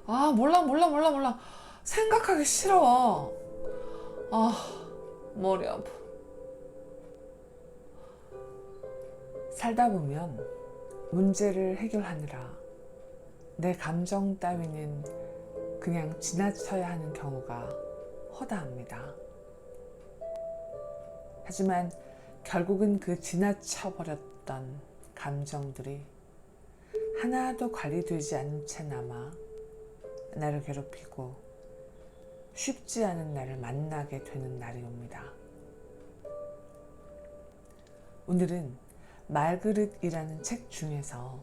몰라. 생각하기 싫어. 머리 아파. 살다 보면 문제를 해결하느라 내 감정 따위는 그냥 지나쳐야 하는 경우가 허다합니다. 하지만 결국은 그 지나쳐버렸던 감정들이 하나도 관리되지 않은 채 남아 나를 괴롭히고 쉽지 않은 나를 만나게 되는 날이 옵니다. 오늘은 말그릇이라는 책 중에서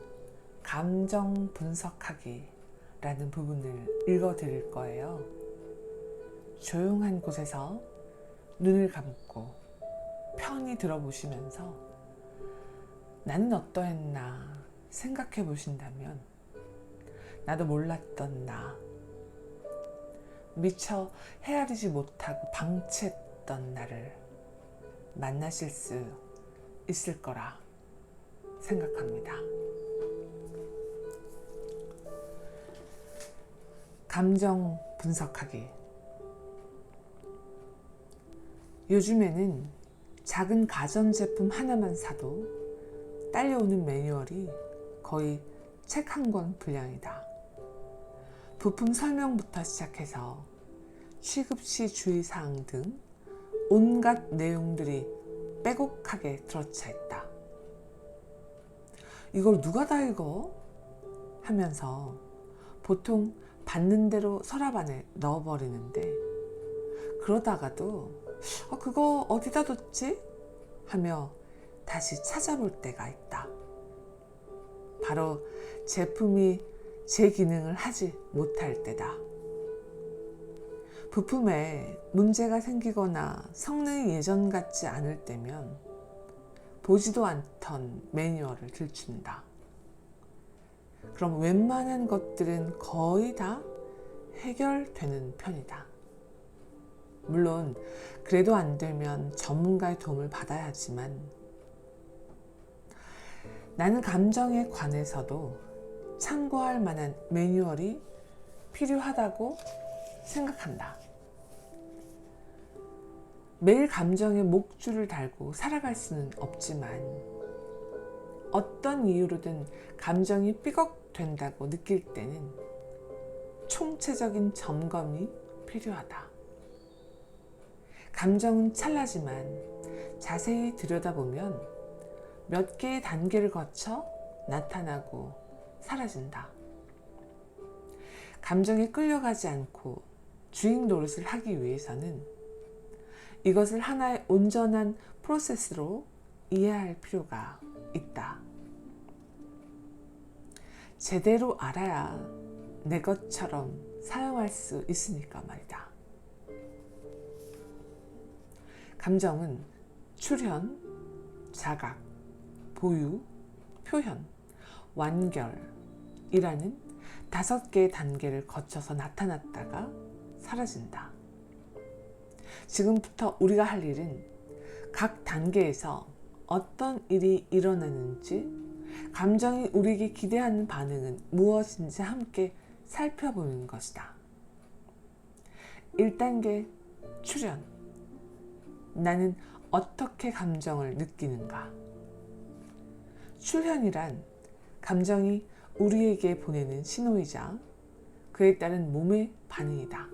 감정 분석하기라는 부분을 읽어드릴 거예요. 조용한 곳에서 눈을 감고 편히 들어보시면서 나는 어떠했나 생각해 보신다면 나도 몰랐던 나, 미처 헤아리지 못하고 방치했던 나를 만나실 수 있을 거라 생각합니다. 감정 분석하기. 요즘에는 작은 가전제품 하나만 사도 딸려오는 매뉴얼이 거의 책 한 권 분량이다. 부품 설명부터 시작해서 취급시 주의사항 등 온갖 내용들이 빼곡하게 들어차 있다. 이걸 누가 다 읽어? 하면서 보통 받는 대로 서랍 안에 넣어버리는데, 그러다가도 그거 어디다 뒀지? 하며 다시 찾아볼 때가 있다. 바로 제품이 제 기능을 하지 못할 때다. 부품에 문제가 생기거나 성능이 예전 같지 않을 때면 보지도 않던 매뉴얼을 들춘다. 그럼 웬만한 것들은 거의 다 해결되는 편이다. 물론 그래도 안 되면 전문가의 도움을 받아야 하지만 나는 감정에 관해서도 참고할 만한 매뉴얼이 필요하다고 생각한다. 매일 감정에 목줄을 달고 살아갈 수는 없지만 어떤 이유로든 감정이 삐걱된다고 느낄 때는 총체적인 점검이 필요하다. 감정은 찰나지만 자세히 들여다보면 몇 개의 단계를 거쳐 나타나고 사라진다. 감정에 끌려가지 않고 주인 노릇을 하기 위해서는 이것을 하나의 온전한 프로세스로 이해할 필요가 있다. 제대로 알아야 내 것처럼 사용할 수 있으니까 말이다. 감정은 출현, 자각, 보유, 표현, 완결이라는 5개의 단계를 거쳐서 나타났다가 사라진다. 지금부터 우리가 할 일은 각 단계에서 어떤 일이 일어나는지, 감정이 우리에게 기대하는 반응은 무엇인지 함께 살펴보는 것이다. 1단계 출현. 나는 어떻게 감정을 느끼는가? 출현이란 감정이 우리에게 보내는 신호이자 그에 따른 몸의 반응이다.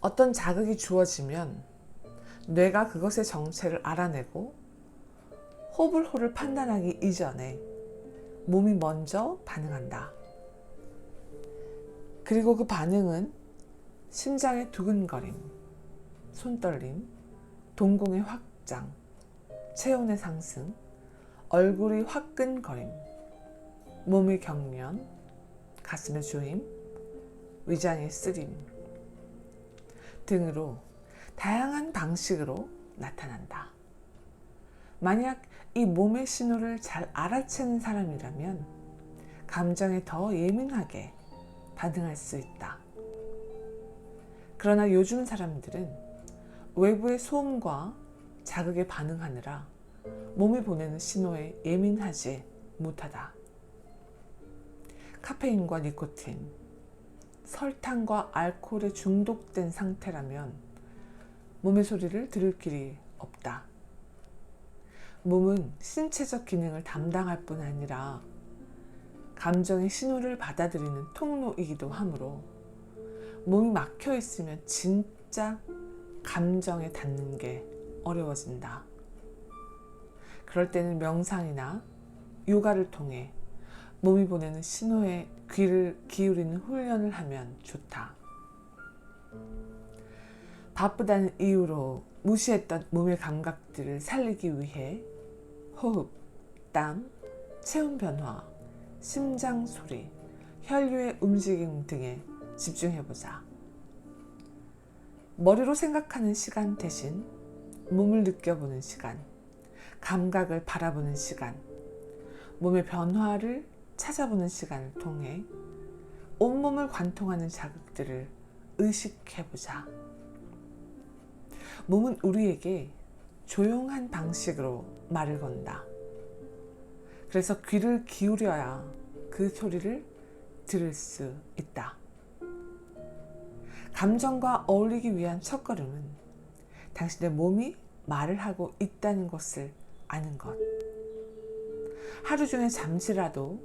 어떤 자극이 주어지면 뇌가 그것의 정체를 알아내고 호불호를 판단하기 이전에 몸이 먼저 반응한다. 그리고 그 반응은 심장의 두근거림, 손떨림, 동공의 확장, 체온의 상승, 얼굴이 화끈거림, 몸의 경련, 가슴의 조임, 위장의 쓰림 등으로 다양한 방식으로 나타난다. 만약 이 몸의 신호를 잘 알아채는 사람이라면 감정에 더 예민하게 반응할 수 있다. 그러나 요즘 사람들은 외부의 소음과 자극에 반응하느라 몸이 보내는 신호에 예민하지 못하다. 카페인과 니코틴, 설탕과 알코올에 중독된 상태라면 몸의 소리를 들을 길이 없다. 몸은 신체적 기능을 담당할 뿐 아니라 감정의 신호를 받아들이는 통로이기도 하므로 몸이 막혀 있으면 진짜 감정에 닿는 게 어려워진다. 그럴 때는 명상이나 요가를 통해 몸이 보내는 신호에 귀를 기울이는 훈련을 하면 좋다. 바쁘다는 이유로 무시했던 몸의 감각들을 살리기 위해 호흡, 땀, 체온 변화, 심장 소리, 혈류의 움직임 등에 집중해보자. 머리로 생각하는 시간 대신 몸을 느껴보는 시간, 감각을 바라보는 시간, 몸의 변화를 찾아보는 시간을 통해 온몸을 관통하는 자극들을 의식해보자. 몸은 우리에게 조용한 방식으로 말을 건다. 그래서 귀를 기울여야 그 소리를 들을 수 있다. 감정과 어울리기 위한 첫걸음은 당신의 몸이 말을 하고 있다는 것을 아는 것. 하루 중에 잠시라도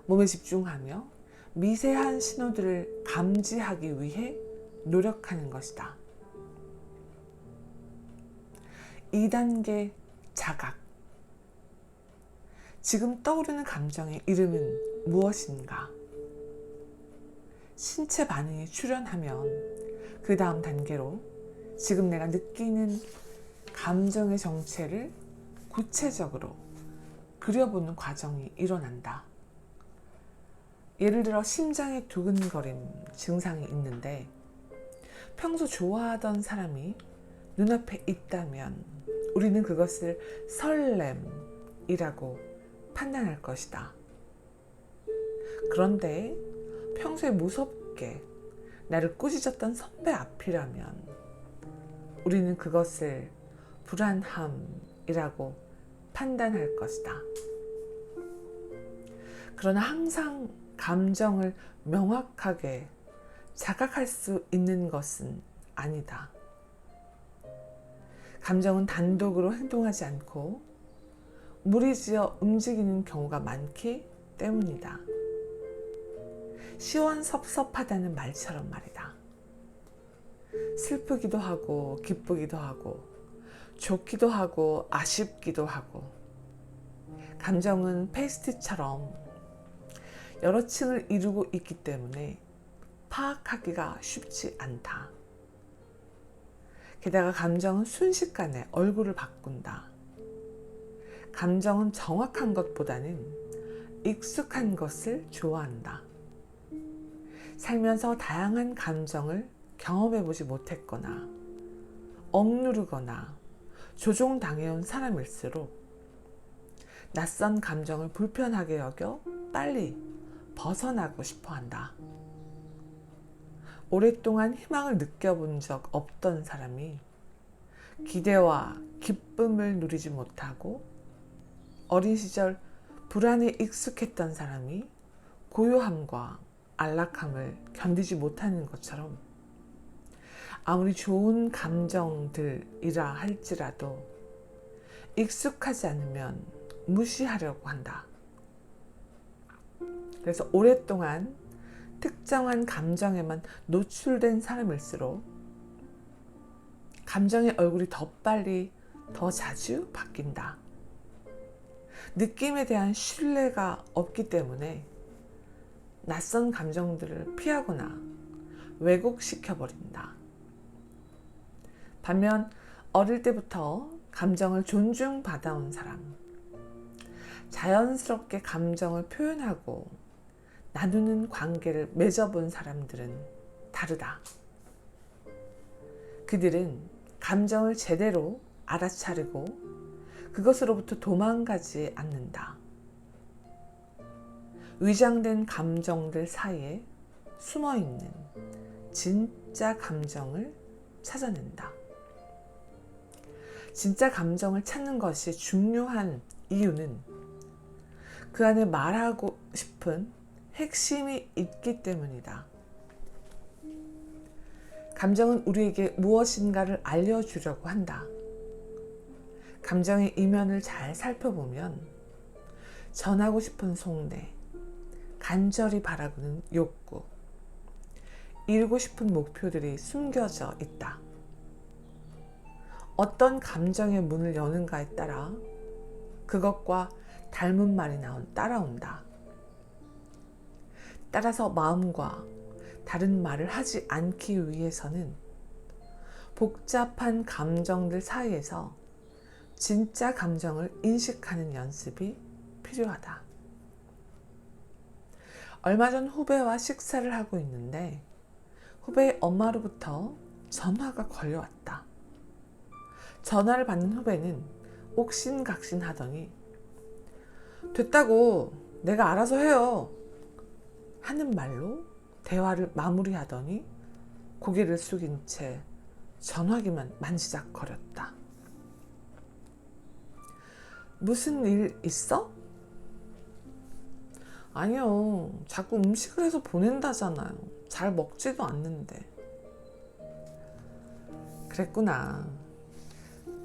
몸에 집중하며 미세한 신호들을 감지하기 위해 노력하는 것이다. 2단계 자각. 지금 떠오르는 감정의 이름은 무엇인가? 신체 반응이 출현하면 그 다음 단계로 지금 내가 느끼는 감정의 정체를 구체적으로 그려보는 과정이 일어난다. 예를 들어 심장의 두근거림 증상이 있는데 평소 좋아하던 사람이 눈앞에 있다면 우리는 그것을 설렘이라고 판단할 것이다. 그런데 평소에 무섭게 나를 꾸짖었던 선배 앞이라면 우리는 그것을 불안함이라고 판단할 것이다. 그러나 항상 감정을 명확하게 자각할 수 있는 것은 아니다. 감정은 단독으로 행동하지 않고 무리지어 움직이는 경우가 많기 때문이다. 시원섭섭하다는 말처럼 말이다. 슬프기도 하고 기쁘기도 하고 좋기도 하고 아쉽기도 하고 감정은 페이스트처럼 여러 층을 이루고 있기 때문에 파악하기가 쉽지 않다. 게다가 감정은 순식간에 얼굴을 바꾼다. 감정은 정확한 것보다는 익숙한 것을 좋아한다. 살면서 다양한 감정을 경험해보지 못했거나 억누르거나 조종당해온 사람일수록 낯선 감정을 불편하게 여겨 빨리 벗어나고 싶어한다. 오랫동안 희망을 느껴본 적 없던 사람이 기대와 기쁨을 누리지 못하고 어린 시절 불안에 익숙했던 사람이 고요함과 안락함을 견디지 못하는 것처럼 아무리 좋은 감정들이라 할지라도 익숙하지 않으면 무시하려고 한다. 그래서 오랫동안 특정한 감정에만 노출된 사람일수록 감정의 얼굴이 더 빨리, 더 자주 바뀐다. 느낌에 대한 신뢰가 없기 때문에 낯선 감정들을 피하거나 왜곡시켜버린다. 반면 어릴 때부터 감정을 존중받아온 사람, 자연스럽게 감정을 표현하고 나누는 관계를 맺어본 사람들은 다르다. 그들은 감정을 제대로 알아차리고 그것으로부터 도망가지 않는다. 위장된 감정들 사이에 숨어있는 진짜 감정을 찾아낸다. 진짜 감정을 찾는 것이 중요한 이유는 그 안에 말하고 싶은 핵심이 있기 때문이다. 감정은 우리에게 무엇인가를 알려주려고 한다. 감정의 이면을 잘 살펴보면 전하고 싶은 속내, 간절히 바라는 욕구, 이루고 싶은 목표들이 숨겨져 있다. 어떤 감정의 문을 여는가에 따라 그것과 닮은 말이 따라온다. 따라서 마음과 다른 말을 하지 않기 위해서는 복잡한 감정들 사이에서 진짜 감정을 인식하는 연습이 필요하다. 얼마 전 후배와 식사를 하고 있는데 후배의 엄마로부터 전화가 걸려왔다. 전화를 받는 후배는 옥신각신 하더니 됐다고 내가 알아서 해요 하는 말로 대화를 마무리하더니 고개를 숙인 채 전화기만 만지작거렸다. 무슨 일 있어? 아니요, 자꾸 음식을 해서 보낸다잖아요. 잘 먹지도 않는데. 그랬구나.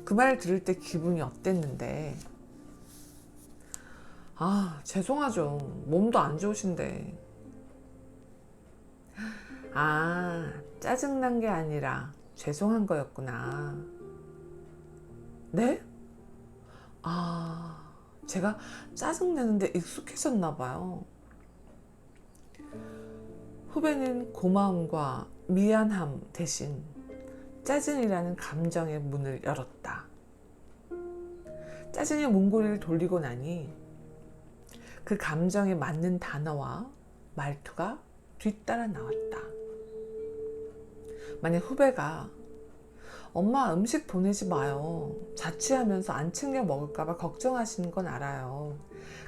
그 말 들을 때 기분이 어땠는데? 아, 죄송하죠. 몸도 안 좋으신데. 아, 짜증난 게 아니라 죄송한 거였구나. 네? 아, 제가 짜증내는데 익숙해졌나 봐요. 후배는 고마움과 미안함 대신 짜증이라는 감정의 문을 열었다. 짜증의 문고리를 돌리고 나니 그 감정에 맞는 단어와 말투가 뒤따라 나왔다. 만약 후배가 엄마 음식 보내지 마요. 자취하면서 안 챙겨 먹을까봐 걱정하시는 건 알아요.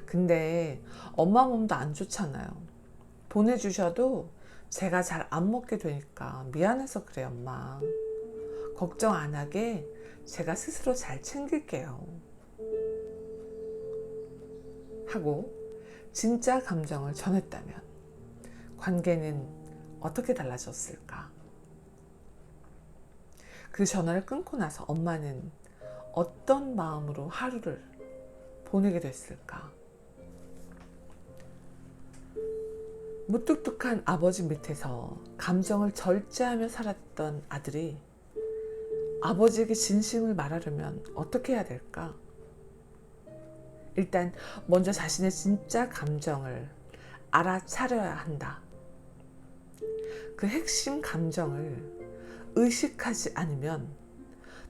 근데 엄마 몸도 안 좋잖아요. 보내주셔도 제가 잘 안 먹게 되니까 미안해서 그래요, 엄마. 걱정 안 하게 제가 스스로 잘 챙길게요. 하고 진짜 감정을 전했다면 관계는 어떻게 달라졌을까? 그 전화를 끊고 나서 엄마는 어떤 마음으로 하루를 보내게 됐을까? 무뚝뚝한 아버지 밑에서 감정을 절제하며 살았던 아들이 아버지에게 진심을 말하려면 어떻게 해야 될까? 일단 먼저 자신의 진짜 감정을 알아차려야 한다. 그 핵심 감정을 의식하지 않으면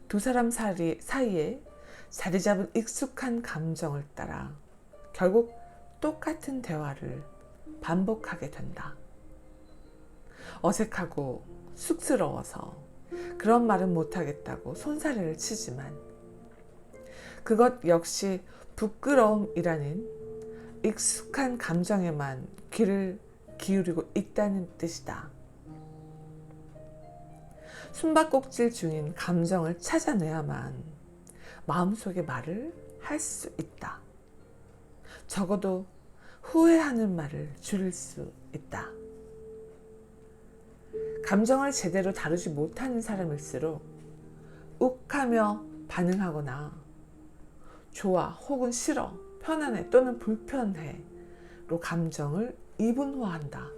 두 사람 사이에 자리 잡은 익숙한 감정을 따라 결국 똑같은 대화를 반복하게 된다. 어색하고 쑥스러워서 그런 말은 못하겠다고 손사래를 치지만 그것 역시 부끄러움이라는 익숙한 감정에만 귀를 기울이고 있다는 뜻이다. 숨바꼭질 중인 감정을 찾아내야만 마음속의 말을 할 수 있다. 적어도 후회하는 말을 줄일 수 있다. 감정을 제대로 다루지 못하는 사람일수록 욱하며 반응하거나 좋아 혹은 싫어, 편안해 또는 불편해로 감정을 이분화한다.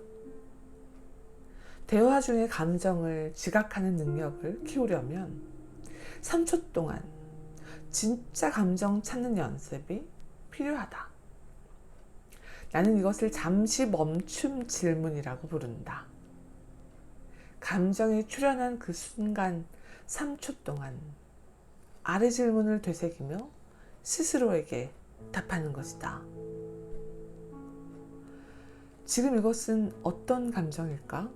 대화 중에 감정을 지각하는 능력을 키우려면 3초 동안 진짜 감정 찾는 연습이 필요하다. 나는 이것을 잠시 멈춤 질문이라고 부른다. 감정이 출현한 그 순간 3초 동안 아래 질문을 되새기며 스스로에게 답하는 것이다. 지금 이것은 어떤 감정일까?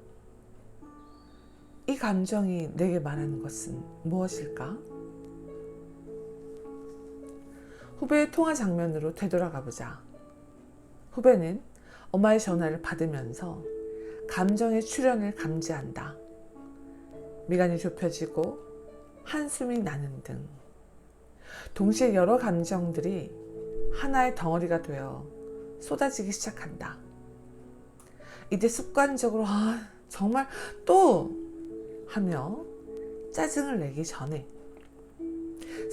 이 감정이 내게 말하는 것은 무엇일까? 후배의 통화 장면으로 되돌아가 보자. 후배는 엄마의 전화를 받으면서 감정의 출현을 감지한다. 미간이 좁혀지고 한숨이 나는 등 동시에 여러 감정들이 하나의 덩어리가 되어 쏟아지기 시작한다. 이때 습관적으로 정말 또 하며 짜증을 내기 전에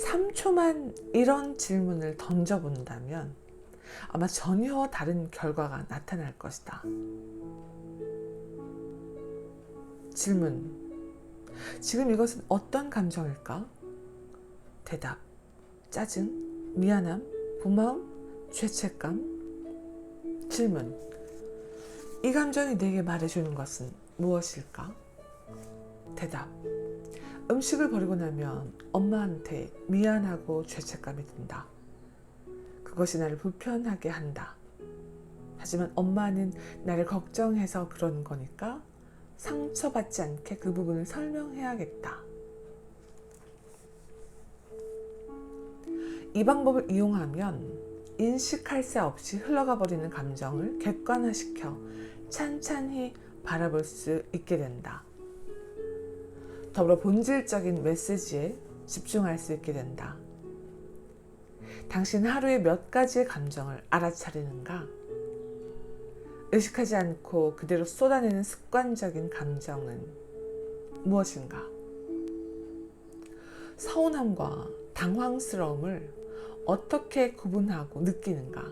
3초만 이런 질문을 던져본다면 아마 전혀 다른 결과가 나타날 것이다. 질문. 지금 이것은 어떤 감정일까? 대답. 짜증, 미안함, 고마움, 죄책감. 질문. 이 감정이 내게 말해주는 것은 무엇일까? 대답. 음식을 버리고 나면 엄마한테 미안하고 죄책감이 든다. 그것이 나를 불편하게 한다. 하지만 엄마는 나를 걱정해서 그러는 거니까 상처받지 않게 그 부분을 설명해야겠다. 이 방법을 이용하면 인식할 새 없이 흘러가 버리는 감정을 객관화시켜 찬찬히 바라볼 수 있게 된다. 더불어 본질적인 메시지에 집중할 수 있게 된다. 당신 하루에 몇 가지의 감정을 알아차리는가? 의식하지 않고 그대로 쏟아내는 습관적인 감정은 무엇인가? 서운함과 당황스러움을 어떻게 구분하고 느끼는가?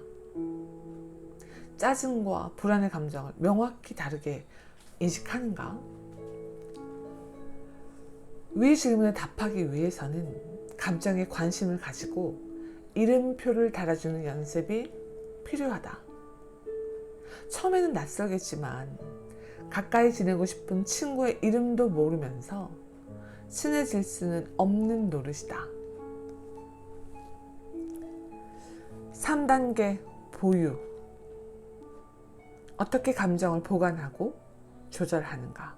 짜증과 불안의 감정을 명확히 다르게 인식하는가? 위 질문에 답하기 위해서는 감정에 관심을 가지고 이름표를 달아주는 연습이 필요하다. 처음에는 낯설겠지만 가까이 지내고 싶은 친구의 이름도 모르면서 친해질 수는 없는 노릇이다. 3단계 보유. 어떻게 감정을 보관하고 조절하는가?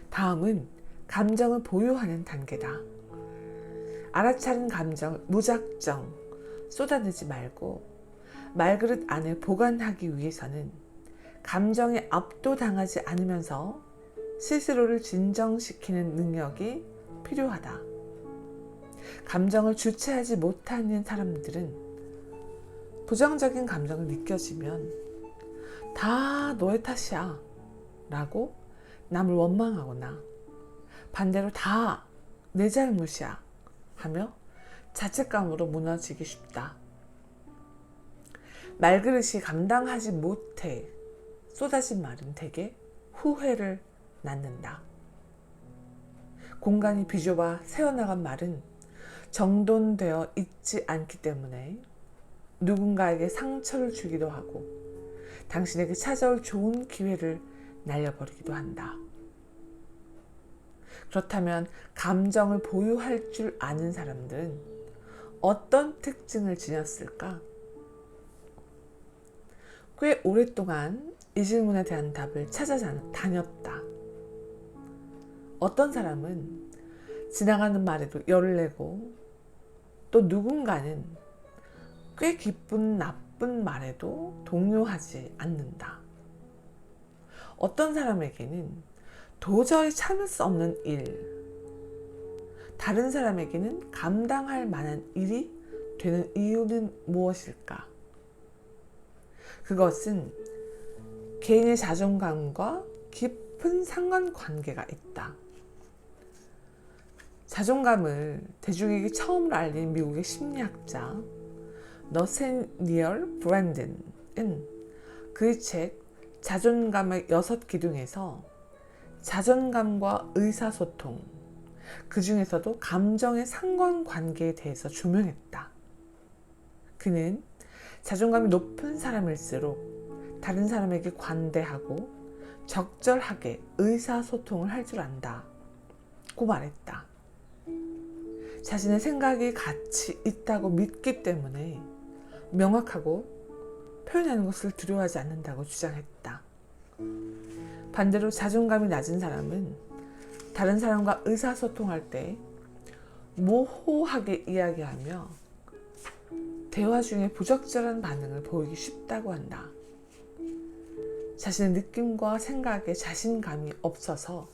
다음은 감정을 보유하는 단계다. 알아차린 감정을 무작정 쏟아내지 말고 말그릇 안에 보관하기 위해서는 감정에 압도당하지 않으면서 스스로를 진정시키는 능력이 필요하다. 감정을 주체하지 못하는 사람들은 부정적인 감정을 느껴지면 다 너의 탓이야 라고 남을 원망하거나 반대로 다 내 잘못이야 하며 자책감으로 무너지기 쉽다. 말그릇이 감당하지 못해 쏟아진 말은 대개 후회를 낳는다. 공간이 비좁아 새어나간 말은 정돈되어 있지 않기 때문에 누군가에게 상처를 주기도 하고 당신에게 찾아올 좋은 기회를 날려버리기도 한다. 그렇다면 감정을 보유할 줄 아는 사람들은 어떤 특징을 지녔을까? 꽤 오랫동안 이 질문에 대한 답을 찾아다녔다. 어떤 사람은 지나가는 말에도 열을 내고 또 누군가는 꽤 기쁜 나쁜 말에도 동요하지 않는다. 어떤 사람에게는 도저히 참을 수 없는 일, 다른 사람에게는 감당할 만한 일이 되는 이유는 무엇일까? 그것은 개인의 자존감과 깊은 상관관계가 있다. 자존감을 대중에게 처음으로 알린 미국의 심리학자 너세니얼 브랜든은 그의 책 자존감의 6기둥에서 자존감과 의사소통, 그 중에서도 감정의 상관관계에 대해서 조명했다. 그는 자존감이 높은 사람일수록 다른 사람에게 관대하고 적절하게 의사소통을 할 줄 안다고 말했다. 자신의 생각이 가치 있다고 믿기 때문에 명확하고 표현하는 것을 두려워하지 않는다고 주장했다. 반대로 자존감이 낮은 사람은 다른 사람과 의사소통할 때 모호하게 이야기하며 대화 중에 부적절한 반응을 보이기 쉽다고 한다. 자신의 느낌과 생각에 자신감이 없어서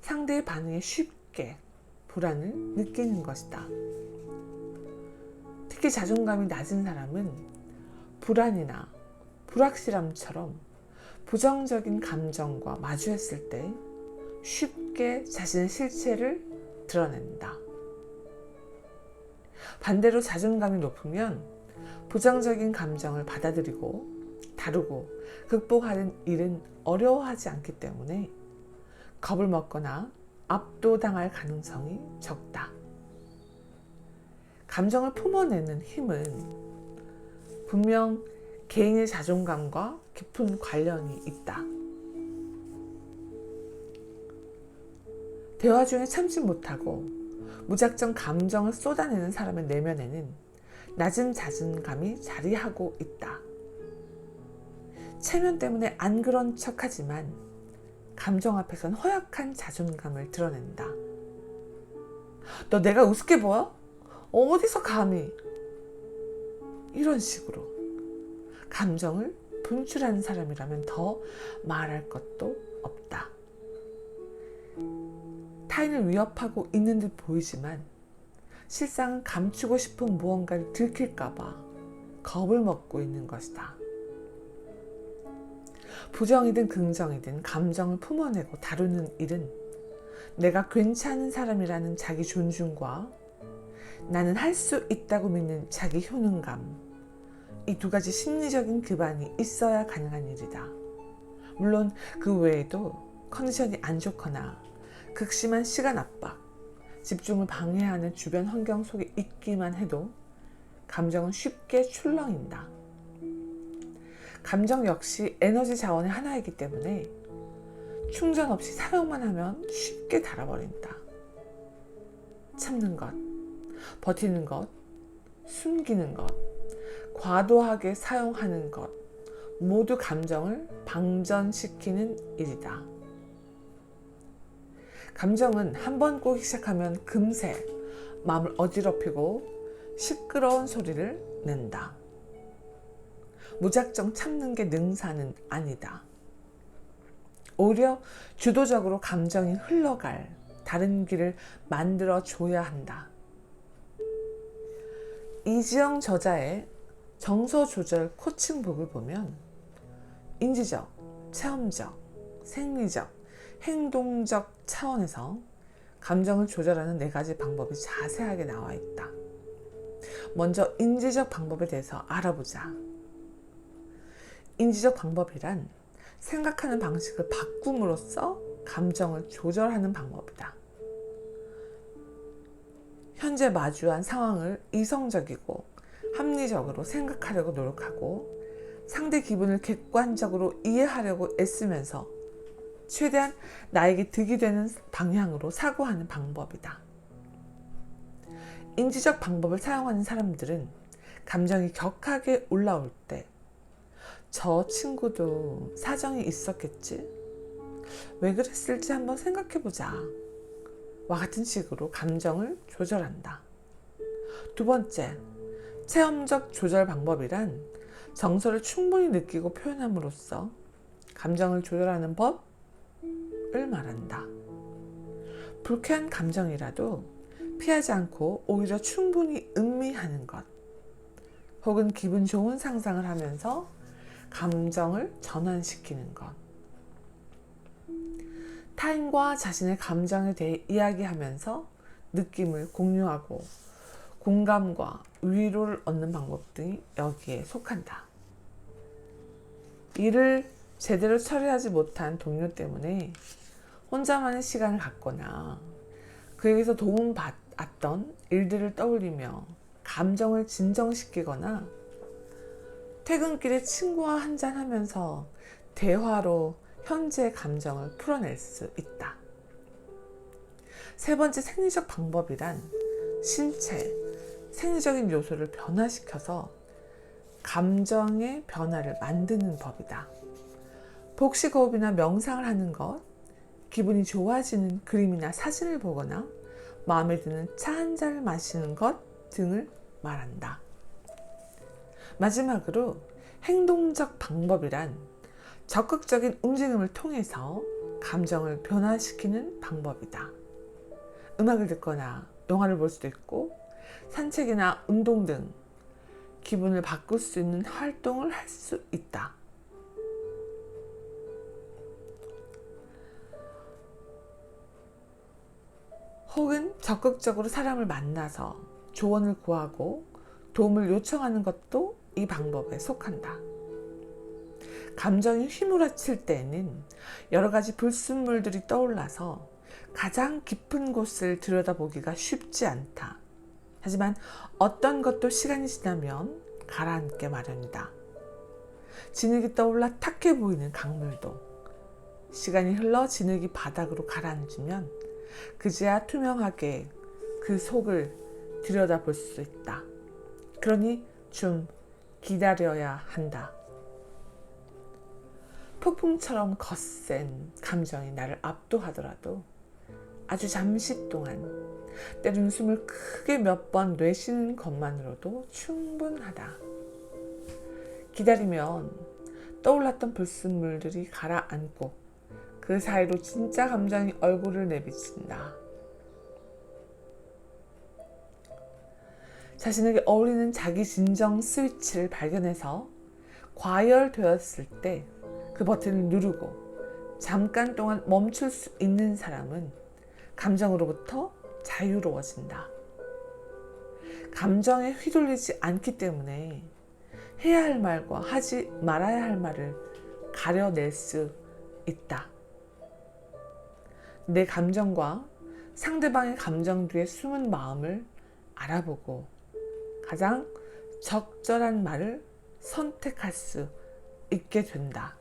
상대의 반응에 쉽게 불안을 느끼는 것이다. 특히 자존감이 낮은 사람은 불안이나 불확실함처럼 부정적인 감정과 마주했을 때 쉽게 자신의 실체를 드러낸다. 반대로 자존감이 높으면 부정적인 감정을 받아들이고 다루고 극복하는 일은 어려워하지 않기 때문에 겁을 먹거나 압도당할 가능성이 적다. 감정을 품어내는 힘은 분명 개인의 자존감과 깊은 관련이 있다. 대화 중에 참지 못하고 무작정 감정을 쏟아내는 사람의 내면에는 낮은 자존감이 자리하고 있다. 체면 때문에 안 그런 척하지만 감정 앞에선 허약한 자존감을 드러낸다. 너 내가 우습게 보여? 어디서 감히? 이런 식으로 감정을 분출하는 사람이라면 더 말할 것도 없다. 타인을 위협하고 있는 듯 보이지만 실상은 감추고 싶은 무언가를 들킬까봐 겁을 먹고 있는 것이다. 부정이든 긍정이든 감정을 품어내고 다루는 일은 내가 괜찮은 사람이라는 자기 존중과 나는 할 수 있다고 믿는 자기 효능감, 이 두 가지 심리적인 기반이 있어야 가능한 일이다. 물론 그 외에도 컨디션이 안 좋거나 극심한 시간 압박, 집중을 방해하는 주변 환경 속에 있기만 해도 감정은 쉽게 출렁인다. 감정 역시 에너지 자원의 하나이기 때문에 충전 없이 사용만 하면 쉽게 닳아버린다. 참는 것, 버티는 것, 숨기는 것, 과도하게 사용하는 것 모두 감정을 방전시키는 일이다. 감정은 한번 꼬기 시작하면 금세 마음을 어지럽히고 시끄러운 소리를 낸다. 무작정 참는 게 능사는 아니다. 오히려 주도적으로 감정이 흘러갈 다른 길을 만들어 줘야 한다. 이지영 저자의 정서조절 코칭북을 보면 인지적, 체험적, 생리적, 행동적 차원에서 감정을 조절하는 4가지 방법이 자세하게 나와 있다. 먼저 인지적 방법에 대해서 알아보자. 인지적 방법이란 생각하는 방식을 바꿈으로써 감정을 조절하는 방법이다. 현재 마주한 상황을 이성적이고 합리적으로 생각하려고 노력하고 상대 기분을 객관적으로 이해하려고 애쓰면서 최대한 나에게 득이 되는 방향으로 사고하는 방법이다. 인지적 방법을 사용하는 사람들은 감정이 격하게 올라올 때 저 친구도 사정이 있었겠지? 왜 그랬을지 한번 생각해보자. 와 같은 식으로 감정을 조절한다. 두 번째, 체험적 조절 방법이란 정서를 충분히 느끼고 표현함으로써 감정을 조절하는 법을 말한다. 불쾌한 감정이라도 피하지 않고 오히려 충분히 음미하는 것, 혹은 기분 좋은 상상을 하면서 감정을 전환시키는 것. 타인과 자신의 감정에 대해 이야기하면서 느낌을 공유하고 공감과 위로를 얻는 방법 등이 여기에 속한다. 일을 제대로 처리하지 못한 동료 때문에 혼자만의 시간을 갖거나 그에게서 도움받았던 일들을 떠올리며 감정을 진정시키거나 퇴근길에 친구와 한잔하면서 대화로 현재의 감정을 풀어낼 수 있다. 세 번째, 생리적 방법이란 신체, 생리적인 요소를 변화시켜서 감정의 변화를 만드는 법이다. 복식호흡이나 명상을 하는 것, 기분이 좋아지는 그림이나 사진을 보거나 마음에 드는 차 한 잔을 마시는 것 등을 말한다. 마지막으로 행동적 방법이란 적극적인 움직임을 통해서 감정을 변화시키는 방법이다. 음악을 듣거나 영화를 볼 수도 있고 산책이나 운동 등 기분을 바꿀 수 있는 활동을 할 수 있다. 혹은 적극적으로 사람을 만나서 조언을 구하고 도움을 요청하는 것도 이 방법에 속한다. 감정이 휘몰아칠 때에는 여러 가지 불순물들이 떠올라서 가장 깊은 곳을 들여다보기가 쉽지 않다. 하지만 어떤 것도 시간이 지나면 가라앉게 마련이다. 진흙이 떠올라 탁해 보이는 강물도 시간이 흘러 진흙이 바닥으로 가라앉으면 그제야 투명하게 그 속을 들여다볼 수 있다. 그러니 좀 기다려야 한다. 폭풍처럼 거센 감정이 나를 압도하더라도 아주 잠시 동안, 때로는 숨을 크게 몇 번 내쉬는 것만으로도 충분하다. 기다리면 떠올랐던 불순물들이 가라앉고 그 사이로 진짜 감정이 얼굴을 내비친다. 자신에게 어울리는 자기 진정 스위치를 발견해서 과열되었을 때 그 버튼을 누르고 잠깐 동안 멈출 수 있는 사람은 감정으로부터 자유로워진다. 감정에 휘둘리지 않기 때문에 해야 할 말과 하지 말아야 할 말을 가려낼 수 있다. 내 감정과 상대방의 감정 뒤에 숨은 마음을 알아보고 가장 적절한 말을 선택할 수 있게 된다.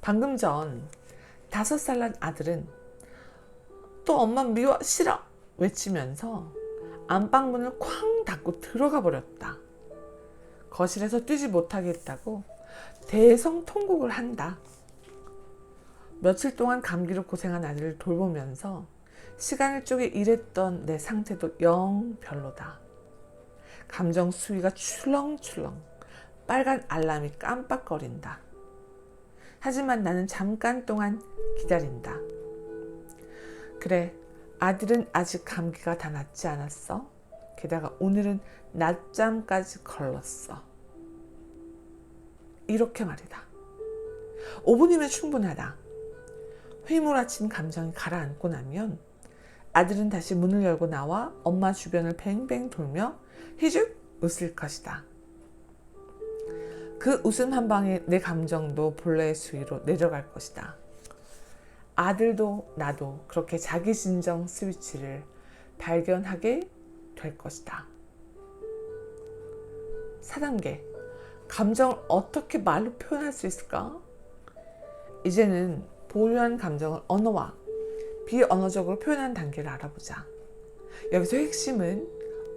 방금 전 5살 난 아들은 또 엄마 미워 싫어 외치면서 안방문을 쾅 닫고 들어가 버렸다. 거실에서 뛰지 못하게 했다고 대성통곡을 한다. 며칠 동안 감기로 고생한 아들을 돌보면서 시간을 쪼개 일했던 내 상태도 영 별로다. 감정 수위가 출렁출렁 빨간 알람이 깜빡거린다. 하지만 나는 잠깐 동안 기다린다. 그래, 아들은 아직 감기가 다 낫지 않았어. 게다가 오늘은 낮잠까지 걸렀어. 이렇게 말이다. 5분이면 충분하다. 휘몰아친 감정이 가라앉고 나면 아들은 다시 문을 열고 나와 엄마 주변을 뱅뱅 돌며 희죽 웃을 것이다. 그 웃음 한 방에 내 감정도 본래의 수위로 내려갈 것이다. 아들도 나도 그렇게 자기 진정 스위치를 발견하게 될 것이다. 4단계. 감정을 어떻게 말로 표현할 수 있을까? 이제는 보유한 감정을 언어와 비언어적으로 표현하는 단계를 알아보자. 여기서 핵심은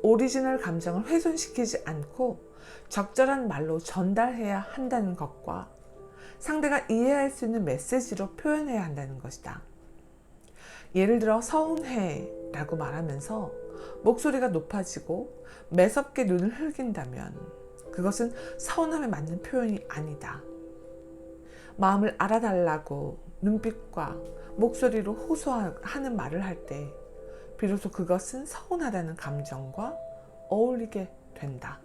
오리지널 감정을 훼손시키지 않고 적절한 말로 전달해야 한다는 것과 상대가 이해할 수 있는 메시지로 표현해야 한다는 것이다. 예를 들어 서운해 라고 말하면서 목소리가 높아지고 매섭게 눈을 흘긴다면 그것은 서운함에 맞는 표현이 아니다. 마음을 알아달라고 눈빛과 목소리로 호소하는 말을 할 때 비로소 그것은 서운하다는 감정과 어울리게 된다.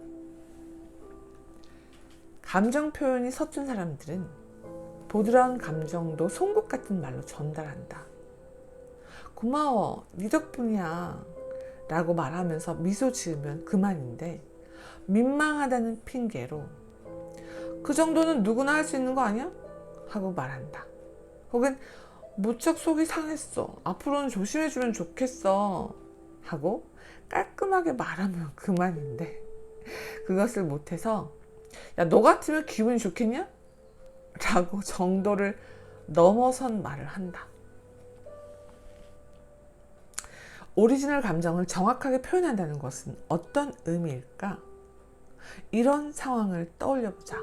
감정 표현이 서툰 사람들은 보드라운 감정도 송곳 같은 말로 전달한다. 고마워, 네 덕분이야 라고 말하면서 미소 지으면 그만인데 민망하다는 핑계로 그 정도는 누구나 할 수 있는 거 아니야? 하고 말한다. 혹은 무척 속이 상했어. 앞으로는 조심해주면 좋겠어. 하고 깔끔하게 말하면 그만인데 그것을 못해서 야, 너 같으면 기분이 좋겠냐? 라고 정도를 넘어선 말을 한다. 오리지널 감정을 정확하게 표현한다는 것은 어떤 의미일까? 이런 상황을 떠올려보자.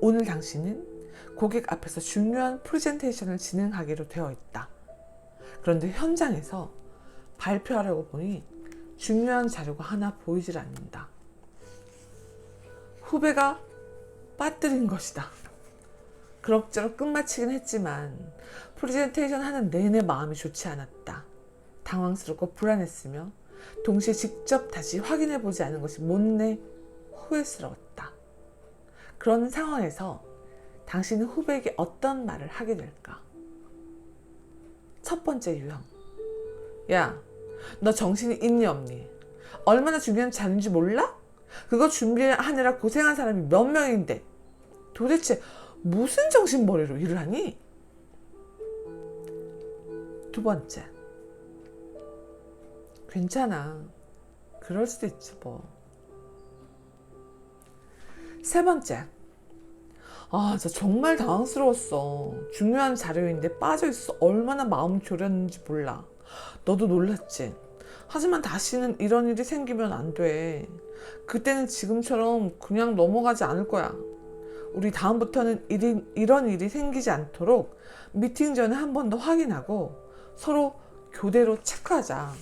오늘 당신은 고객 앞에서 중요한 프레젠테이션을 진행하기로 되어 있다. 그런데 현장에서 발표하려고 보니 중요한 자료가 하나 보이질 않는다. 후배가 빠뜨린 것이다. 그럭저럭 끝마치긴 했지만 프레젠테이션 하는 내내 마음이 좋지 않았다. 당황스럽고 불안했으며 동시에 직접 다시 확인해보지 않은 것이 못내 후회스러웠다. 그런 상황에서 당신은 후배에게 어떤 말을 하게 될까? 첫 번째 유형. 야, 너 정신이 있니 없니? 얼마나 중요한 자료인지 몰라? 그거 준비하느라 고생한 사람이 몇 명인데 도대체 무슨 정신머리로 일을 하니? 두 번째. 괜찮아. 그럴 수도 있지 뭐. 세 번째. 저 정말 당황스러웠어. 중요한 자료인데 빠져있어서 얼마나 마음 졸였는지 몰라. 너도 놀랐지? 하지만 다시는 이런 일이 생기면 안 돼. 그때는 지금처럼 그냥 넘어가지 않을 거야. 우리 다음부터는 이런 일이 생기지 않도록 미팅 전에 한 번 더 확인하고 서로 교대로 체크하자.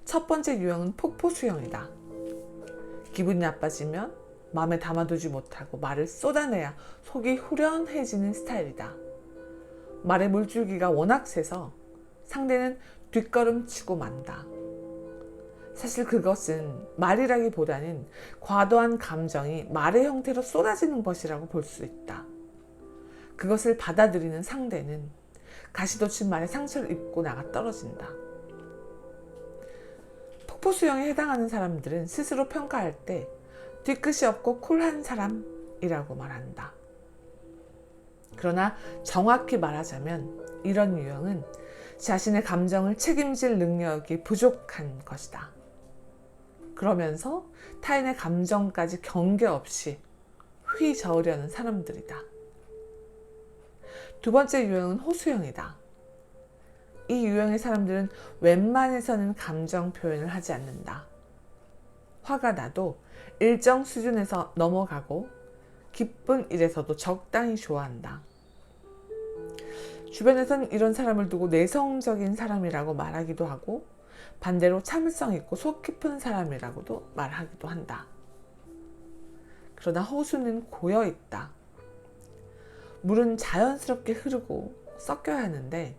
첫 번째 유형은 폭포수형이다. 기분이 나빠지면 마음에 담아두지 못하고 말을 쏟아내야 속이 후련해지는 스타일이다. 말의 물줄기가 워낙 세서 상대는 뒷걸음치고 만다. 사실 그것은 말이라기보다는 과도한 감정이 말의 형태로 쏟아지는 것이라고 볼 수 있다. 그것을 받아들이는 상대는 가시돋친 말에 상처를 입고 나가 떨어진다. 폭포수형에 해당하는 사람들은 스스로 평가할 때 뒤끝이 없고 쿨한 사람이라고 말한다. 그러나 정확히 말하자면 이런 유형은 자신의 감정을 책임질 능력이 부족한 것이다. 그러면서 타인의 감정까지 경계 없이 휘저으려는 사람들이다. 두 번째 유형은 호수형이다. 이 유형의 사람들은 웬만해서는 감정 표현을 하지 않는다. 화가 나도 일정 수준에서 넘어가고 기쁜 일에서도 적당히 좋아한다. 주변에선 이런 사람을 두고 내성적인 사람이라고 말하기도 하고 반대로 참을성 있고 속 깊은 사람이라고도 말하기도 한다. 그러나 호수는 고여 있다. 물은 자연스럽게 흐르고 섞여야 하는데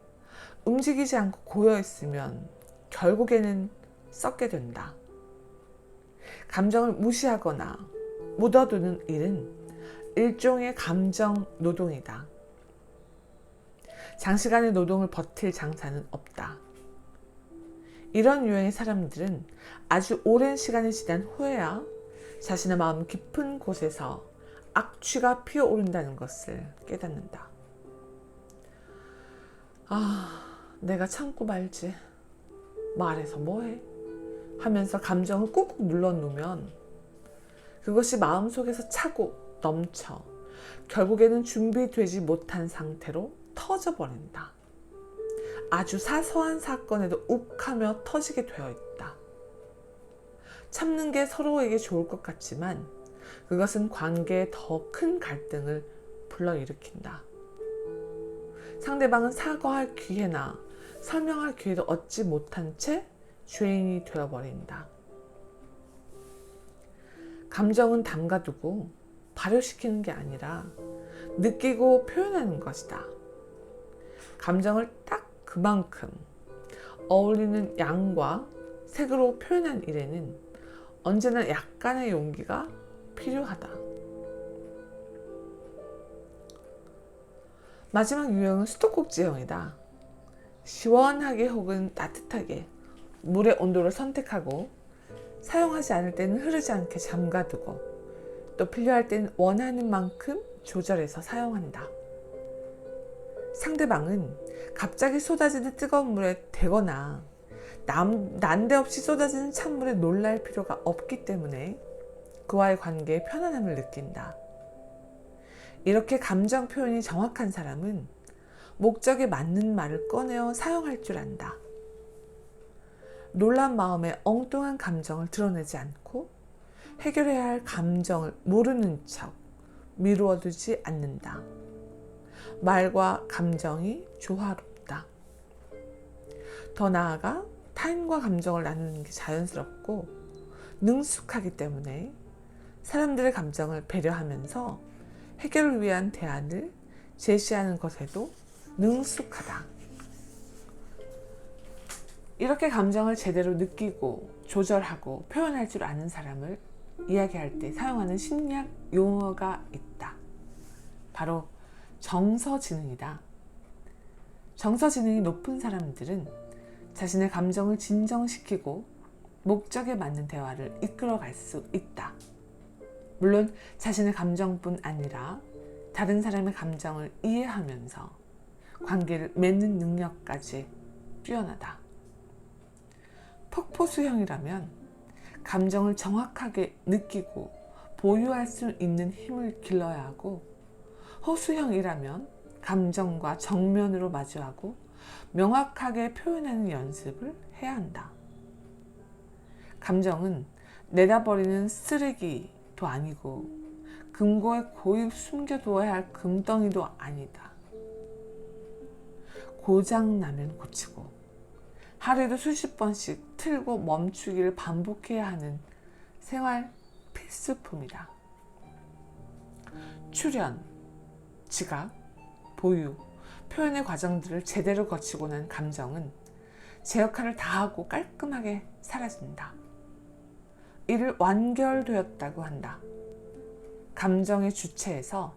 움직이지 않고 고여 있으면 결국에는 썩게 된다. 감정을 무시하거나 묻어두는 일은 일종의 감정 노동이다. 장시간의 노동을 버틸 장사는 없다. 이런 유형의 사람들은 아주 오랜 시간이 지난 후에야 자신의 마음 깊은 곳에서 악취가 피어오른다는 것을 깨닫는다. 내가 참고 말지. 말해서 뭐해? 하면서 감정을 꾹꾹 눌러놓으면 그것이 마음속에서 차고 넘쳐 결국에는 준비되지 못한 상태로 터져버린다. 아주 사소한 사건에도 욱하며 터지게 되어 있다. 참는 게 서로에게 좋을 것 같지만 그것은 관계에 더 큰 갈등을 불러일으킨다. 상대방은 사과할 기회나 설명할 기회도 얻지 못한 채 죄인이 되어버린다. 감정은 담가두고 발효시키는 게 아니라 느끼고 표현하는 것이다. 감정을 딱 그만큼 어울리는 양과 색으로 표현한 일에는 언제나 약간의 용기가 필요하다. 마지막 유형은 수도꼭지형이다. 시원하게 혹은 따뜻하게 물의 온도를 선택하고 사용하지 않을 때는 흐르지 않게 잠가두고 또 필요할 때는 원하는 만큼 조절해서 사용한다. 상대방은 갑자기 쏟아지는 뜨거운 물에 대거나 난데없이 쏟아지는 찬물에 놀랄 필요가 없기 때문에 그와의 관계에 편안함을 느낀다. 이렇게 감정 표현이 정확한 사람은 목적에 맞는 말을 꺼내어 사용할 줄 안다. 놀란 마음에 엉뚱한 감정을 드러내지 않고 해결해야 할 감정을 모르는 척 미루어두지 않는다. 말과 감정이 조화롭다. 더 나아가 타인과 감정을 나누는 게 자연스럽고 능숙하기 때문에 사람들의 감정을 배려하면서 해결을 위한 대안을 제시하는 것에도 능숙하다. 이렇게 감정을 제대로 느끼고 조절하고 표현할 줄 아는 사람을 이야기할 때 사용하는 심리학 용어가 있다. 바로 정서지능이다. 정서지능이 높은 사람들은 자신의 감정을 진정시키고 목적에 맞는 대화를 이끌어갈 수 있다. 물론 자신의 감정뿐 아니라 다른 사람의 감정을 이해하면서 관계를 맺는 능력까지 뛰어나다. 폭포수형이라면 감정을 정확하게 느끼고 보유할 수 있는 힘을 길러야 하고, 호수형이라면 감정과 정면으로 마주하고 명확하게 표현하는 연습을 해야 한다. 감정은 내다버리는 쓰레기도 아니고 금고에 고이 숨겨두어야 할 금덩이도 아니다. 고장나면 고치고 하루에도 수십 번씩 틀고 멈추기를 반복해야 하는 생활 필수품이다. 출현, 지각, 보유, 표현의 과정들을 제대로 거치고 난 감정은 제 역할을 다하고 깔끔하게 사라진다. 이를 완결되었다고 한다. 감정의 주체에서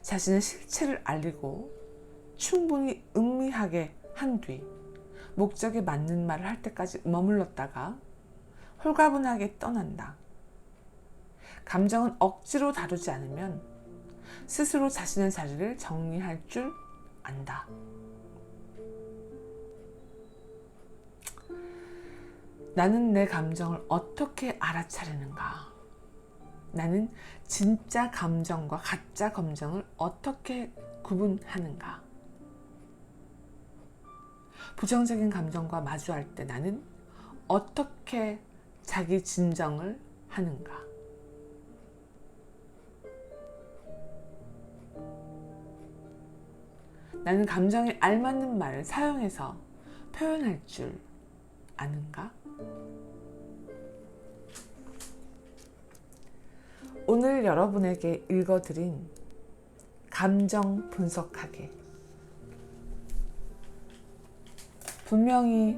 자신의 실체를 알리고 충분히 음미하게 한 뒤 목적에 맞는 말을 할 때까지 머물렀다가 홀가분하게 떠난다. 감정은 억지로 다루지 않으면 스스로 자신의 자리를 정리할 줄 안다. 나는 내 감정을 어떻게 알아차리는가? 나는 진짜 감정과 가짜 감정을 어떻게 구분하는가? 부정적인 감정과 마주할 때 나는 어떻게 자기 진정을 하는가? 나는 감정에 알맞는 말을 사용해서 표현할 줄 아는가? 오늘 여러분에게 읽어드린 감정 분석하기, 분명히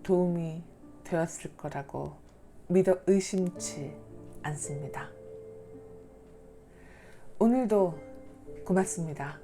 도움이 되었을 거라고 믿어 의심치 않습니다. 오늘도 고맙습니다.